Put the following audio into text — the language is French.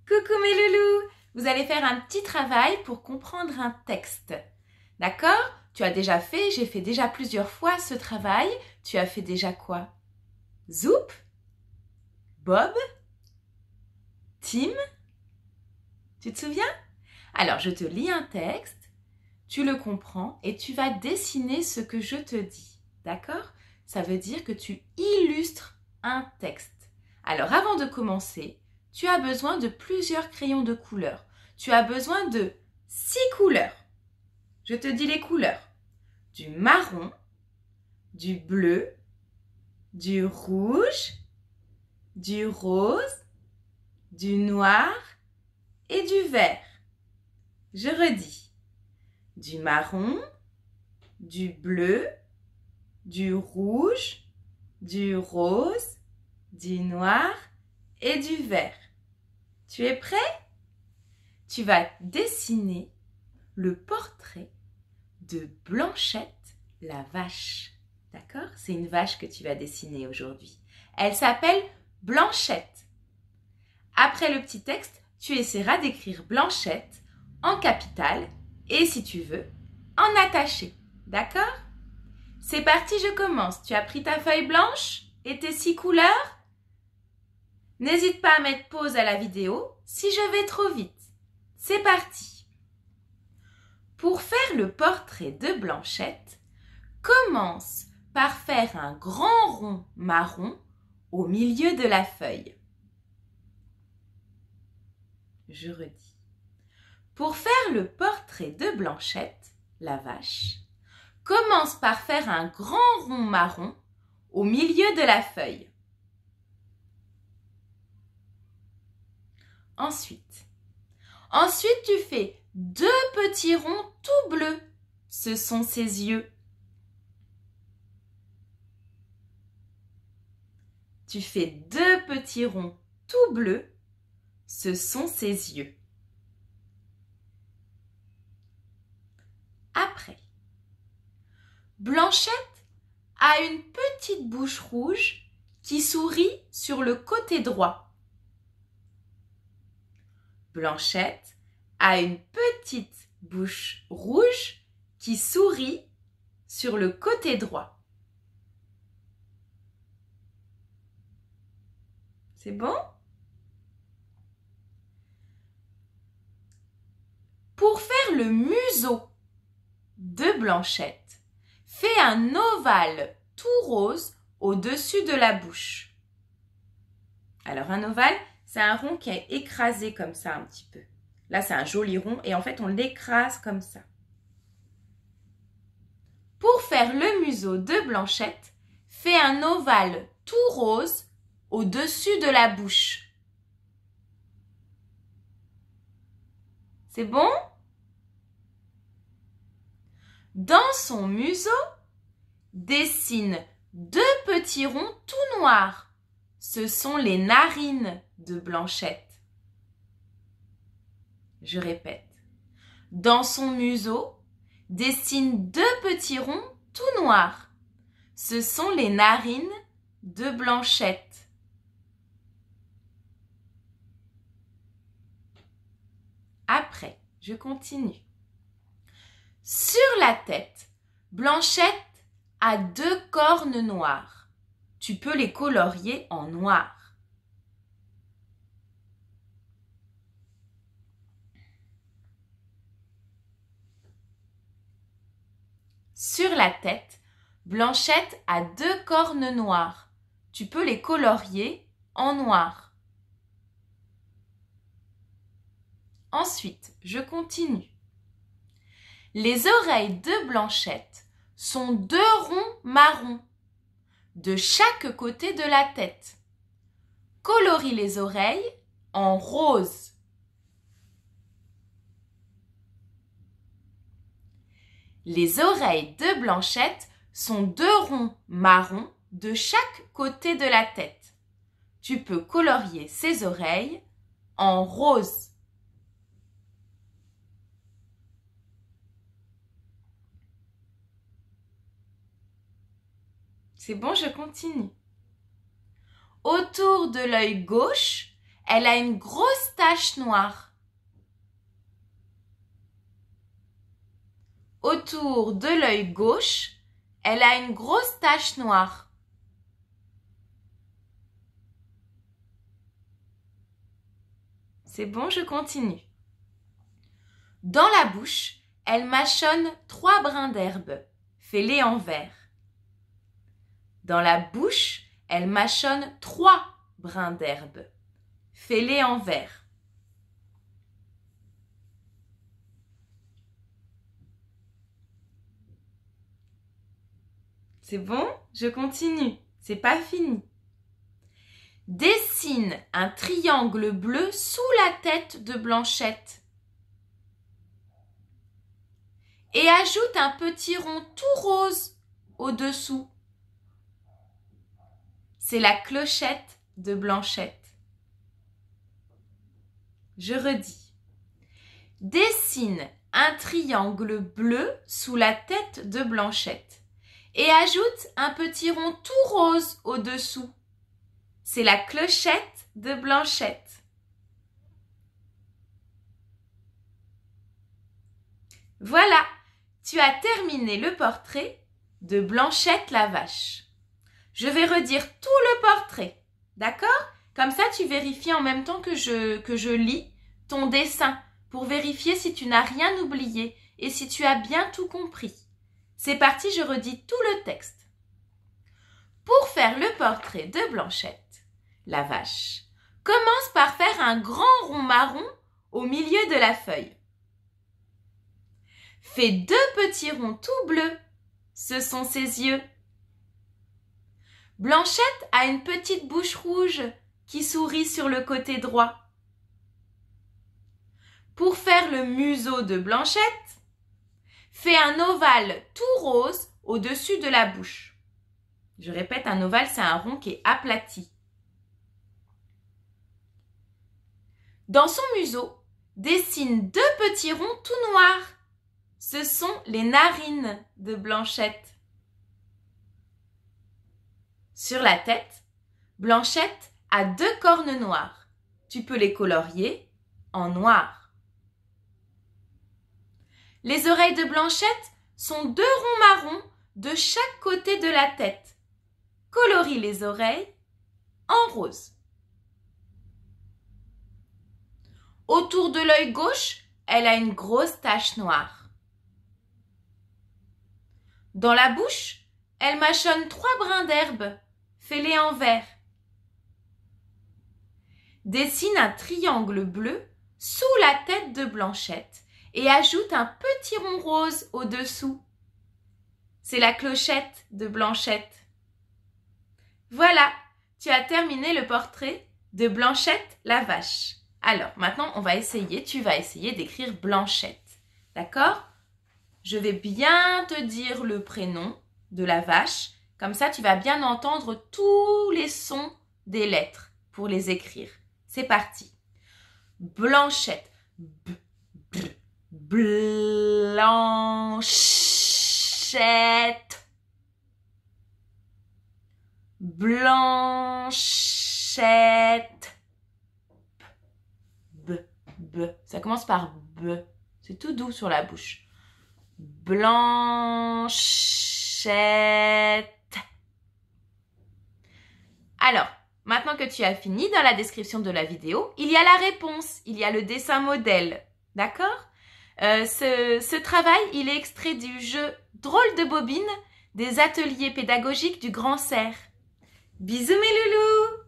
Coucou mes loulous! Vous allez faire un petit travail pour comprendre un texte. D'accord? Tu as déjà fait, j'ai fait déjà plusieurs fois ce travail. Tu as fait déjà quoi? Zoup? Bob? Tim? Tu te souviens? Alors, je te lis un texte, tu le comprends et tu vas dessiner ce que je te dis. D'accord? Ça veut dire que tu illustres un texte. Alors, avant de commencer, tu as besoin de plusieurs crayons de couleur. Tu as besoin de 6 couleurs. Je te dis les couleurs. Du marron, du bleu, du rouge, du rose, du noir et du vert. Je redis. Du marron, du bleu, du rouge, du rose, du noir et du vert. Tu es prêt? Tu vas dessiner le portrait de Blanchette la vache. D'accord? C'est une vache que tu vas dessiner aujourd'hui. Elle s'appelle Blanchette. Après le petit texte, tu essaieras d'écrire Blanchette en capitale et, si tu veux, en attaché. D'accord? C'est parti, je commence. Tu as pris ta feuille blanche et tes 6 couleurs? N'hésite pas à mettre pause à la vidéo si je vais trop vite. C'est parti. Pour faire le portrait de Blanchette, commence par faire un grand rond marron au milieu de la feuille. Je redis. Pour faire le portrait de Blanchette, la vache, commence par faire un grand rond marron au milieu de la feuille. Ensuite, tu fais 2 petits ronds tout bleus. Ce sont ses yeux. Tu fais 2 petits ronds tout bleus. Ce sont ses yeux. Après, Blanchette a une petite bouche rouge qui sourit sur le côté droit. Blanchette a une petite bouche rouge qui sourit sur le côté droit. C'est bon? Pour faire le museau de Blanchette, fais un ovale tout rose au-dessus de la bouche. Alors un ovale, c'est un rond qui est écrasé comme ça un petit peu. Là, c'est un joli rond et en fait, on l'écrase comme ça. Pour faire le museau de Blanchette, fais un ovale tout rose au-dessus de la bouche. C'est bon? Dans son museau, dessine 2 petits ronds tout noirs. Ce sont les narines de Blanchette. Je répète. Dans son museau, dessine 2 petits ronds tout noirs. Ce sont les narines de Blanchette. Après, je continue. Sur la tête, Blanchette a 2 cornes noires. Tu peux les colorier en noir. Sur la tête, Blanchette a 2 cornes noires. Tu peux les colorier en noir. Ensuite, je continue. Les oreilles de Blanchette sont 2 ronds marrons de chaque côté de la tête. Colorie les oreilles en rose. Les oreilles de Blanchette sont 2 ronds marrons de chaque côté de la tête. Tu peux colorier ses oreilles en rose. C'est bon, je continue. Autour de l'œil gauche, elle a une grosse tache noire. Autour de l'œil gauche, elle a une grosse tache noire. C'est bon, je continue. Dans la bouche, elle mâchonne 3 brins d'herbe. Fais-les en vert. Dans la bouche, elle mâchonne 3 brins d'herbe. Fais-les en vert. C'est bon? Je continue. C'est pas fini. Dessine un triangle bleu sous la tête de Blanchette. Et ajoute un petit rond tout rose au-dessous. C'est la clochette de Blanchette. Je redis. Dessine un triangle bleu sous la tête de Blanchette. Et ajoute un petit rond tout rose au-dessous. C'est la clochette de Blanchette. Voilà, tu as terminé le portrait de Blanchette la vache. Je vais redire tout le portrait, d'accord? Comme ça, tu vérifies en même temps que je lis ton dessin pour vérifier si tu n'as rien oublié et si tu as bien tout compris. C'est parti, je redis tout le texte. Pour faire le portrait de Blanchette, la vache, commence par faire un grand rond marron au milieu de la feuille. Fais 2 petits ronds tout bleus, ce sont ses yeux. Blanchette a une petite bouche rouge qui sourit sur le côté droit. Pour faire le museau de Blanchette, fais un ovale tout rose au-dessus de la bouche. Je répète, un ovale, c'est un rond qui est aplati. Dans son museau, dessine 2 petits ronds tout noirs. Ce sont les narines de Blanchette. Sur la tête, Blanchette a 2 cornes noires. Tu peux les colorier en noir. Les oreilles de Blanchette sont 2 ronds marrons de chaque côté de la tête. Colorie les oreilles en rose. Autour de l'œil gauche, elle a une grosse tache noire. Dans la bouche, elle mâchonne 3 brins d'herbe. Fais-les en vert. Dessine un triangle bleu sous la tête de Blanchette et ajoute un petit rond rose au-dessous. C'est la clochette de Blanchette. Voilà, tu as terminé le portrait de Blanchette la vache. Alors, maintenant, tu vas essayer d'écrire Blanchette. D'accord? Je vais bien te dire le prénom de la vache. Comme ça, tu vas bien entendre tous les sons des lettres pour les écrire. C'est parti. Blanchette. Blanchette. Blanchette. B. Ça commence par B. C'est tout doux sur la bouche. Blanchette. Alors, maintenant que tu as fini, dans la description de la vidéo, il y a la réponse, il y a le dessin modèle. D'accord? Ce travail, il est extrait du jeu Drôle de bobine des ateliers pédagogiques du Grand Cerf. Bisous mes loulous!